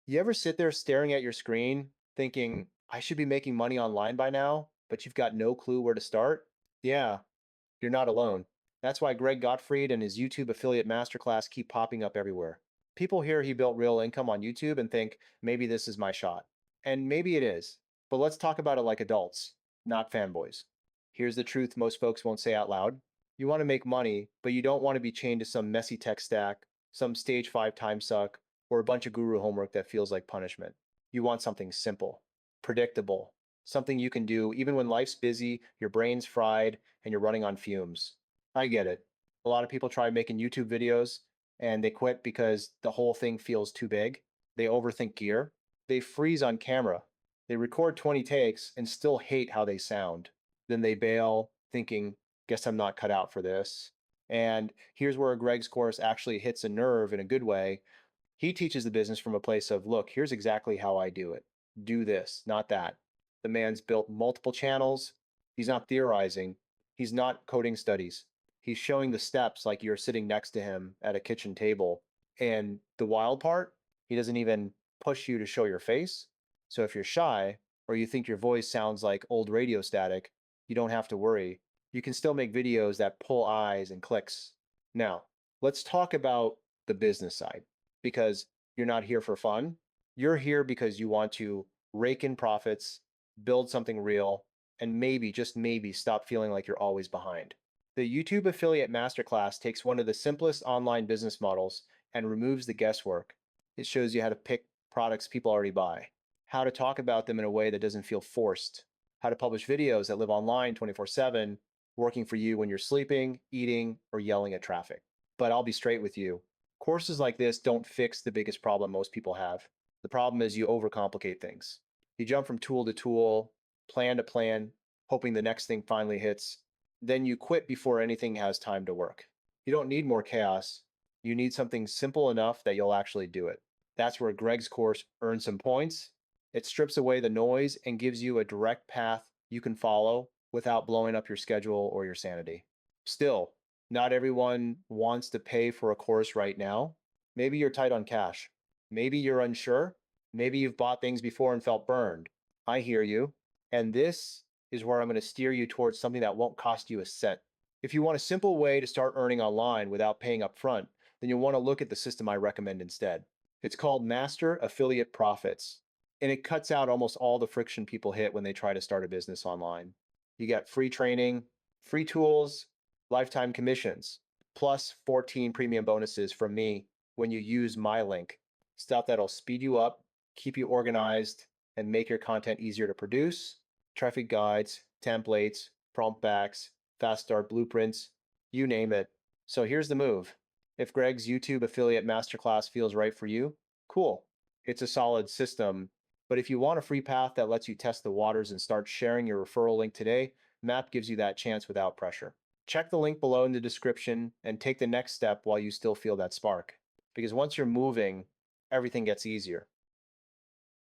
You ever sit there staring at your screen thinking, I should be making money online by now, but you've got no clue where to start? Yeah, you're not alone. That's why Greg Gottfried and his YouTube affiliate Masterclass keep popping up everywhere. People hear he built real income on YouTube and think, maybe this is my shot. And maybe it is. But let's talk about it like adults, not fanboys. Here's the truth most folks won't say out loud. You want to make money, but you don't want to be chained to some messy tech stack, some stage 5 time suck, or a bunch of guru homework that feels like punishment. You want something simple, predictable, something you can do even when life's busy, your brain's fried, and you're running on fumes. I get it. A lot of people try making YouTube videos and they quit because the whole thing feels too big. They overthink gear. They freeze on camera. They record 20 takes and still hate how they sound. Then they bail, thinking, guess I'm not cut out for this. And here's where Greg's course actually hits a nerve in a good way. He teaches the business from a place of, look, here's exactly how I do it. Do this, not that. The man's built multiple channels. He's not theorizing. He's not coding studies. He's showing the steps like you're sitting next to him at a kitchen table. And the wild part, he doesn't even push you to show your face. So if you're shy or you think your voice sounds like old radio static, you don't have to worry. You can still make videos that pull eyes and clicks. Now, let's talk about the business side because you're not here for fun. You're here because you want to rake in profits, build something real, and maybe, just maybe, stop feeling like you're always behind. The YouTube Affiliate Masterclass takes one of the simplest online business models and removes the guesswork. It shows you how to pick products people already buy, how to talk about them in a way that doesn't feel forced, how to publish videos that live online 24/7, working for you when you're sleeping, eating, or yelling at traffic. But I'll be straight with you. Courses like this don't fix the biggest problem most people have. The problem is you overcomplicate things. You jump from tool to plan, hoping the next thing finally hits. Then you quit before anything has time to work. You don't need more chaos. You need something simple enough that you'll actually do it. That's where Greg's course earns some points. It strips away the noise and gives you a direct path you can follow without blowing up your schedule or your sanity. Still, not everyone wants to pay for a course right now. Maybe you're tight on cash. Maybe you're unsure. Maybe you've bought things before and felt burned. I hear you. And this is where I'm going to steer you towards something that won't cost you a cent. If you want a simple way to start earning online without paying up front, then you'll want to look at the system I recommend instead. It's called Master Affiliate Profits, and it cuts out almost all the friction people hit when they try to start a business online. You get free training, free tools, lifetime commissions, plus 14 premium bonuses from me when you use my link. Stuff that'll speed you up, keep you organized, and make your content easier to produce. Traffic guides, templates, prompt backs, fast start blueprints, you name it. So here's the move. If Greg's YouTube affiliate masterclass feels right for you, cool. It's a solid system. But if you want a free path that lets you test the waters and start sharing your referral link today, MAP gives you that chance without pressure. Check the link below in the description and take the next step while you still feel that spark. Because once you're moving, everything gets easier.